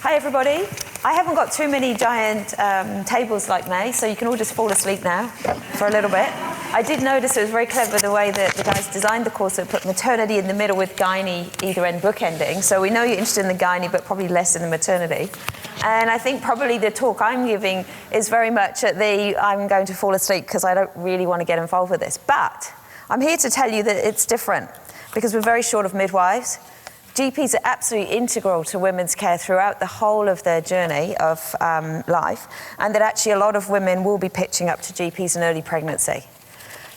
Hi everybody. I haven't got too many giant tables like May, so you can all just fall asleep now for a little bit. I did notice it was very clever the way that the guys designed the course, that put maternity in the middle with gynae either end bookending. So we know you're interested in the gynae, but probably less in the maternity. And I think probably the talk I'm giving is very much at the I'm going to fall asleep because I don't really want to get involved with this. But I'm here to tell you that it's different because we're very short of midwives. GPs are absolutely integral to women's care throughout the whole of their journey of life, and that actually a lot of women will be pitching up to GPs in early pregnancy.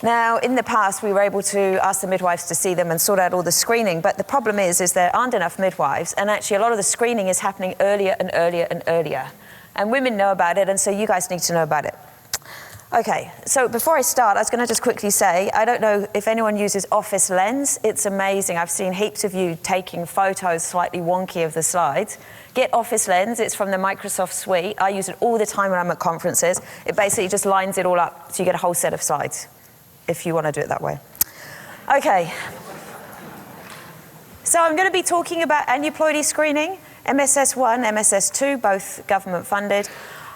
Now, in the past, we were able to ask the midwives to see them and sort out all the screening, but the problem is there aren't enough midwives, and actually a lot of the screening is happening earlier and earlier and earlier. And women know about it, and so you guys need to know about it. Okay, so before I start, I was going to just quickly say, I don't know if anyone uses Office Lens. It's amazing. I've seen heaps of you taking photos slightly wonky of the slides. Get Office Lens. It's from the Microsoft suite. I use it all the time when I'm at conferences. It basically just lines it all up, so you get a whole set of slides, if you want to do it that way. Okay. So I'm going to be talking about aneuploidy screening, MSS1, MSS2, both government funded.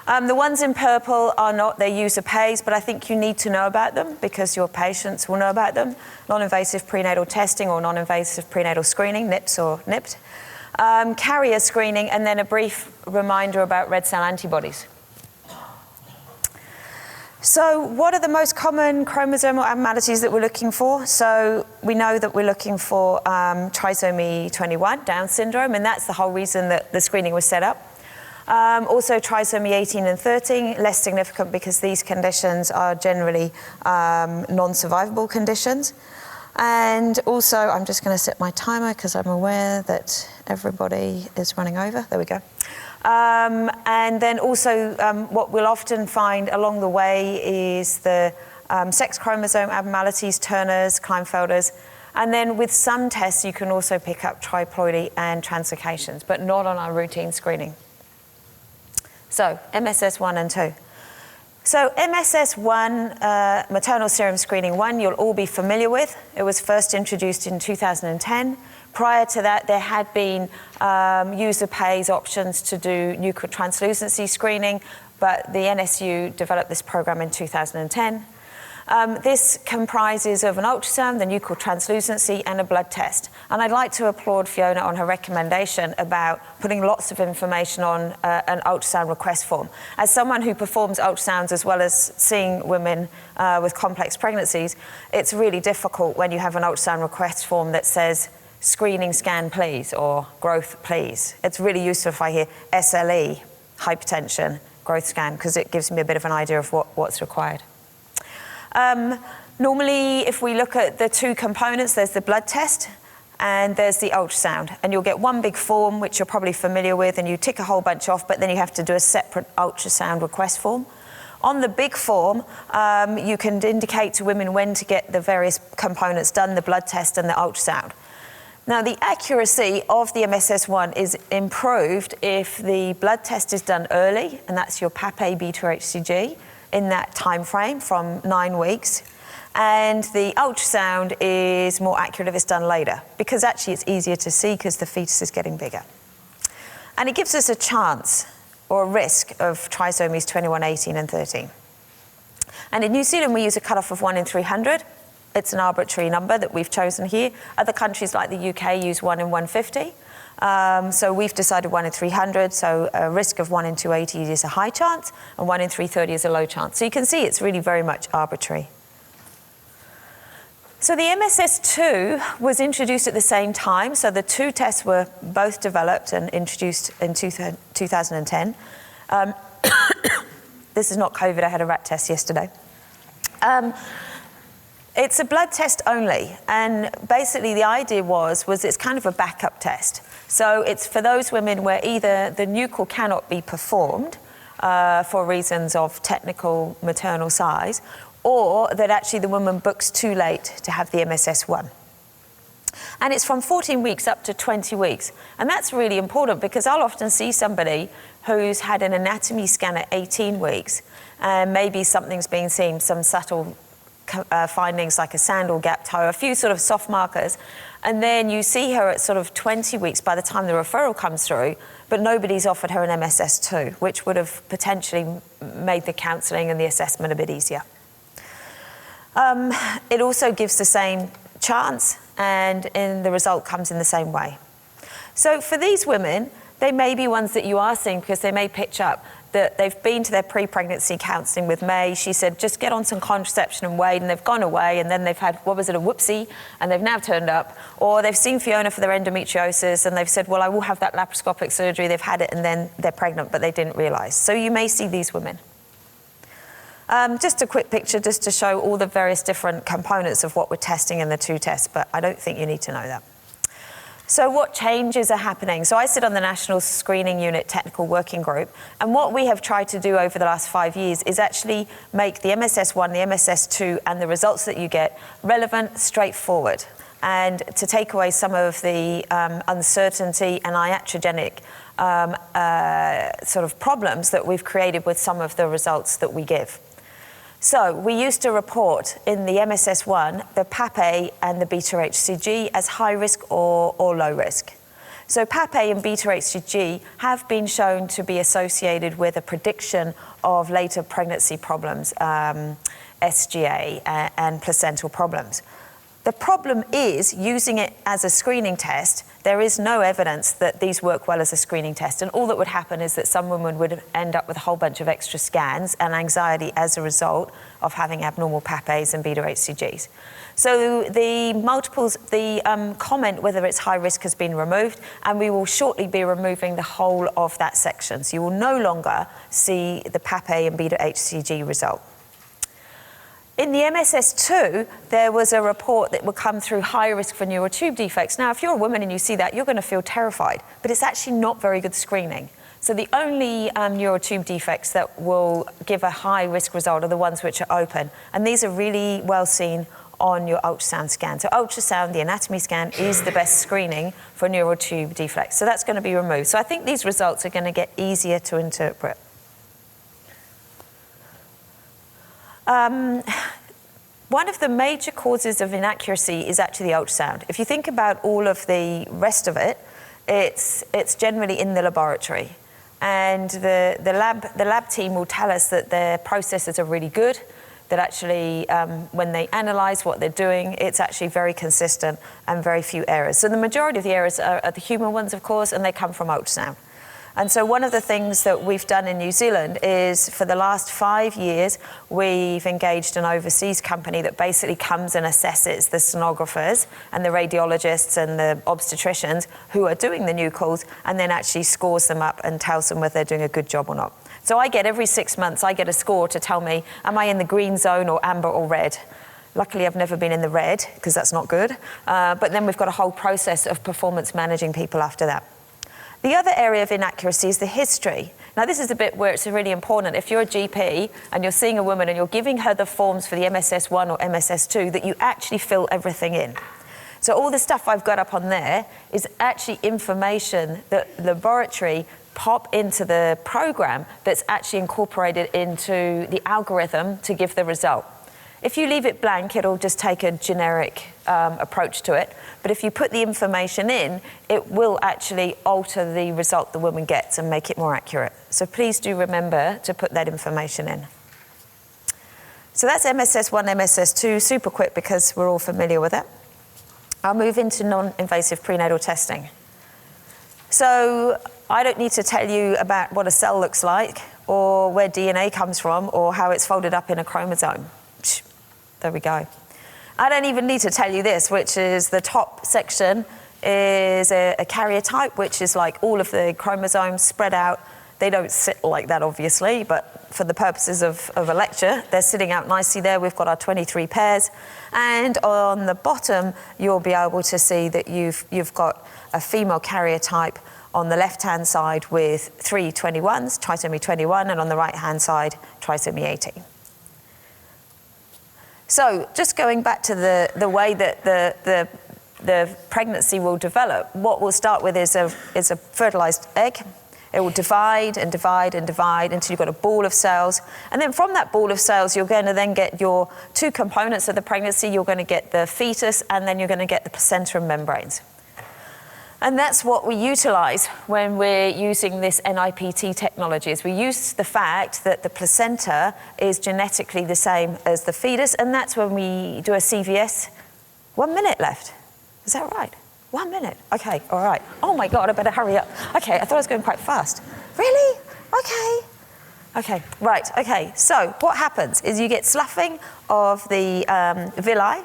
The ones in purple are not, they're user pays, but I think you need to know about them because your patients will know about them. Non-invasive prenatal testing or non-invasive prenatal screening, NIPS or NIPT. Carrier screening, and then a brief reminder about red cell antibodies. So what are the most common chromosomal abnormalities that we're looking for? So we know that we're looking for trisomy 21, Down syndrome, and that's the whole reason that the screening was set up. Also trisomy 18 and 13, less significant because these conditions are generally non-survivable conditions. And also, I'm just going to set my timer because I'm aware that everybody is running over. There we go. And then also what we'll often find along the way is the sex chromosome abnormalities, Turner's, Klinefelter's. And then with some tests, you can also pick up triploidy and translocations, but not on our routine screening. So, MSS1 and 2. So, MSS1, maternal serum screening 1, you'll all be familiar with. It was first introduced in 2010. Prior to that, there had been user pays options to do nuchal translucency screening, but the NSU developed this program in 2010. This comprises of an ultrasound, the nuchal translucency, and a blood test. And I'd like to applaud Fiona on her recommendation about putting lots of information on an ultrasound request form. As someone who performs ultrasounds as well as seeing women with complex pregnancies, it's really difficult when you have an ultrasound request form that says, screening scan please, or growth please. It's really useful if I hear SLE, hypertension, growth scan, because it gives me a bit of an idea of what's required. Normally, if we look at the two components, there's the blood test and there's the ultrasound. And you'll get one big form, which you're probably familiar with, and you tick a whole bunch off, but then you have to do a separate ultrasound request form. On the big form, you can indicate to women when to get the various components done, the blood test and the ultrasound. Now, the accuracy of the MSS1 is improved if the blood test is done early, and that's your PAP-A beta-HCG, in that time frame from 9 weeks. And the ultrasound is more accurate if it's done later, because actually it's easier to see because the fetus is getting bigger. And it gives us a chance or a risk of trisomies 21, 18, and 13. And in New Zealand, we use a cutoff of 1 in 300. It's an arbitrary number that we've chosen here. Other countries like the UK use 1 in 150. So we've decided 1 in 300, so a risk of 1 in 280 is a high chance, and 1 in 330 is a low chance. So you can see it's really very much arbitrary. So the MSS2 was introduced at the same time, so the two tests were both developed and introduced in 2010. This is not COVID, I had a rat test yesterday. It's a blood test only, and basically the idea was it's kind of a backup test. So it's for those women where either the nuchal cannot be performed for reasons of technical maternal size, or that actually the woman books too late to have the MSS1. And it's from 14 weeks up to 20 weeks. And that's really important because I'll often see somebody who's had an anatomy scan at 18 weeks, and maybe something's being seen, some subtle findings like a sandal gap toe, a few sort of soft markers. And then you see her at sort of 20 weeks by the time the referral comes through, but nobody's offered her an MSS2, which would have potentially made the counselling and the assessment a bit easier. It also gives the same chance, and the result comes in the same way. So for these women, they may be ones that you are seeing because they may pitch up that they've been to their pre-pregnancy counselling with May. She said, just get on some contraception and wait, and they've gone away, and then they've had, a whoopsie, and they've now turned up. Or they've seen Fiona for their endometriosis, and they've said, well, I will have that laparoscopic surgery. They've had it, and then they're pregnant, but they didn't realise. So you may see these women. Just a quick picture just to show all the various different components of what we're testing in the two tests, but I don't think you need to know that. So what changes are happening? So I sit on the National Screening Unit Technical Working Group, and what we have tried to do over the last 5 years is actually make the MSS1, the MSS2, and the results that you get relevant, straightforward, and to take away some of the uncertainty and iatrogenic sort of problems that we've created with some of the results that we give. So we used to report in the MSS1 the PAPA and the beta-HCG as high risk or low risk. So PAPA and beta-HCG have been shown to be associated with a prediction of later pregnancy problems, SGA and placental problems. The problem is using it as a screening test. There is no evidence that these work well as a screening test, and all that would happen is that some women would end up with a whole bunch of extra scans and anxiety as a result of having abnormal PAPAs and beta-HCGs. So the multiples, the comment whether it's high risk has been removed, and we will shortly be removing the whole of that section. So you will no longer see the PAPA and beta-HCG result. In the MSS2, there was a report that would come through high risk for neural tube defects. Now, if you're a woman and you see that, you're going to feel terrified, but it's actually not very good screening. So the only neural tube defects that will give a high risk result are the ones which are open, and these are really well seen on your ultrasound scan. So ultrasound, the anatomy scan, is the best screening for neural tube defects. So that's going to be removed. So I think these results are going to get easier to interpret. One of the major causes of inaccuracy is actually the ultrasound. If you think about all of the rest of it, it's generally in the laboratory. And the lab team will tell us that their processes are really good, that actually when they analyse what they're doing, it's actually very consistent and very few errors. So the majority of the errors are the human ones, of course, and they come from ultrasound. And so one of the things that we've done in New Zealand is for the last 5 years, we've engaged an overseas company that basically comes and assesses the sonographers and the radiologists and the obstetricians who are doing the new calls, and then actually scores them up and tells them whether they're doing a good job or not. So I get every 6 months, I get a score to tell me, am I in the green zone or amber or red? Luckily, I've never been in the red, because that's not good. But then we've got a whole process of performance managing people after that. The other area of inaccuracy is the history. Now, this is a bit where it's really important. If you're a GP and you're seeing a woman and you're giving her the forms for the MSS1 or MSS2, that you actually fill everything in. So all the stuff I've got up on there is actually information that the laboratory pop into the program that's actually incorporated into the algorithm to give the result. If you leave it blank, it'll just take a generic approach to it. But if you put the information in, it will actually alter the result the woman gets and make it more accurate. So please do remember to put that information in. So that's MSS1, MSS2, super quick because we're all familiar with it. I'll move into non-invasive prenatal testing. So I don't need to tell you about what a cell looks like or where DNA comes from or how it's folded up in a chromosome. There we go. I don't even need to tell you this, which is the top section is a karyotype, which is like all of the chromosomes spread out. They don't sit like that, obviously, but for the purposes of a lecture, they're sitting out nicely there. We've got our 23 pairs. And on the bottom, you'll be able to see that you've got a female karyotype on the left-hand side with 3 21s, trisomy 21, and on the right-hand side, trisomy 18. So just going back to the way that the pregnancy will develop, what we'll start with is a fertilized egg. It will divide and divide and divide until you've got a ball of cells. And then from that ball of cells, you're going to then get your two components of the pregnancy. You're going to get the fetus, and then you're going to get the placenta and membranes. And that's what we utilize when we're using this NIPT technology. Is we use the fact that the placenta is genetically the same as the fetus, and that's when we do a CVS. 1 minute left. Is that right? 1 minute. Okay, all right. Oh my God, I better hurry up. Okay, I thought I was going quite fast. Really? Okay. Okay, right, okay. So what happens is you get sloughing of the villi,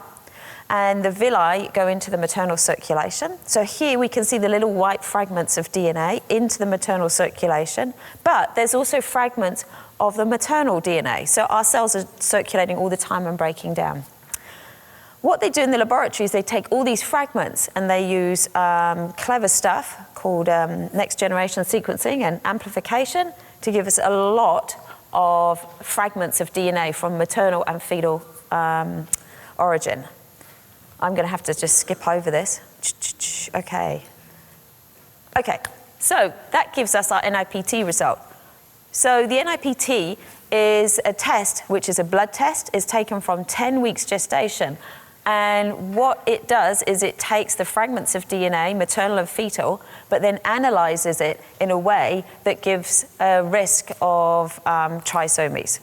and the villi go into the maternal circulation. So here we can see the little white fragments of DNA into the maternal circulation, but there's also fragments of the maternal DNA. So our cells are circulating all the time and breaking down. What they do in the laboratory is they take all these fragments and they use clever stuff called next generation sequencing and amplification to give us a lot of fragments of DNA from maternal and fetal origin. I'm going to have to just skip over this. Okay. Okay, so that gives us our NIPT result. So the NIPT is a test, which is a blood test. It's taken from 10 weeks gestation. And what it does is it takes the fragments of DNA, maternal and fetal, but then analyzes it in a way that gives a risk of trisomies.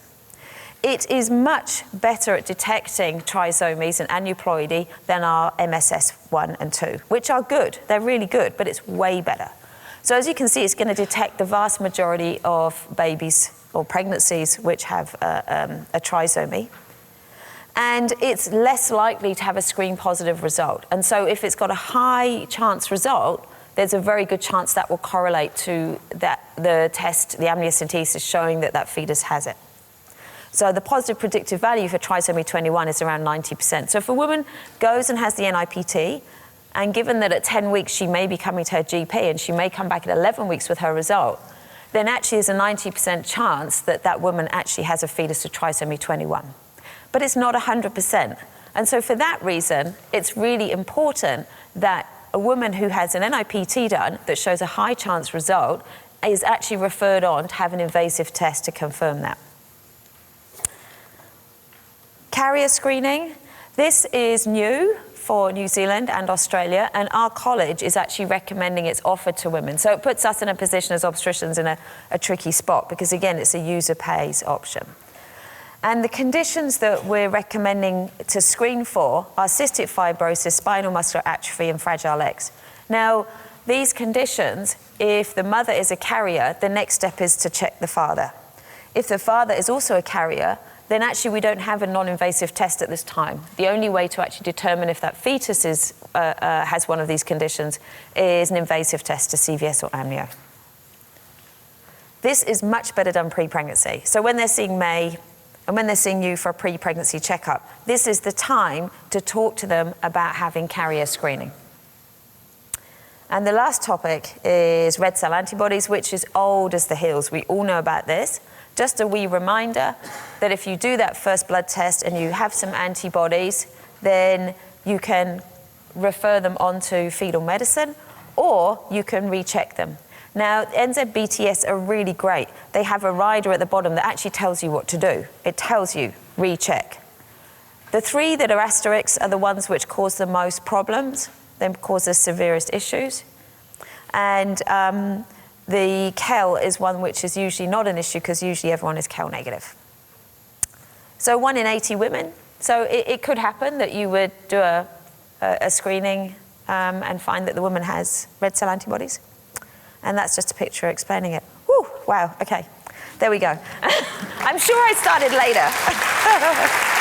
It is much better at detecting trisomies and aneuploidy than our MSS 1 and 2, which are good. They're really good, but it's way better. So as you can see, it's going to detect the vast majority of babies or pregnancies which have a trisomy. And it's less likely to have a screen positive result. And so if it's got a high chance result, there's a very good chance that will correlate to the test, the amniocentesis, showing that that fetus has it. So the positive predictive value for trisomy 21 is around 90%. So if a woman goes and has the NIPT, and given that at 10 weeks she may be coming to her GP and she may come back at 11 weeks with her result, then actually there's a 90% chance that that woman actually has a fetus of trisomy 21. But it's not 100%. And so for that reason, it's really important that a woman who has an NIPT done that shows a high chance result is actually referred on to have an invasive test to confirm that. Carrier screening. This is new for New Zealand and Australia, and our college is actually recommending it's offered to women. So it puts us in a position as obstetricians in a tricky spot because, again, it's a user pays option. And the conditions that we're recommending to screen for are cystic fibrosis, spinal muscular atrophy, and fragile X. Now, these conditions, if the mother is a carrier, the next step is to check the father. If the father is also a carrier, then actually we don't have a non-invasive test at this time. The only way to actually determine if that fetus has one of these conditions is an invasive test to CVS or amnio. This is much better done pre-pregnancy. So when they're seeing May, and when they're seeing you for a pre-pregnancy checkup, this is the time to talk to them about having carrier screening. And the last topic is red cell antibodies, which is old as the hills. We all know about this. Just a wee reminder that if you do that first blood test and you have some antibodies, then you can refer them on to fetal medicine, or you can recheck them. Now, NZBTS are really great. They have a rider at the bottom that actually tells you what to do. It tells you, recheck. The three that are asterisks are the ones which cause the most problems, they cause the severest issues. And the KEL is one which is usually not an issue because usually everyone is KEL negative. So 1 in 80 women. So it could happen that you would do a screening and find that the woman has red cell antibodies. And that's just a picture explaining it. Woo, wow, okay. There we go. I'm sure I started later.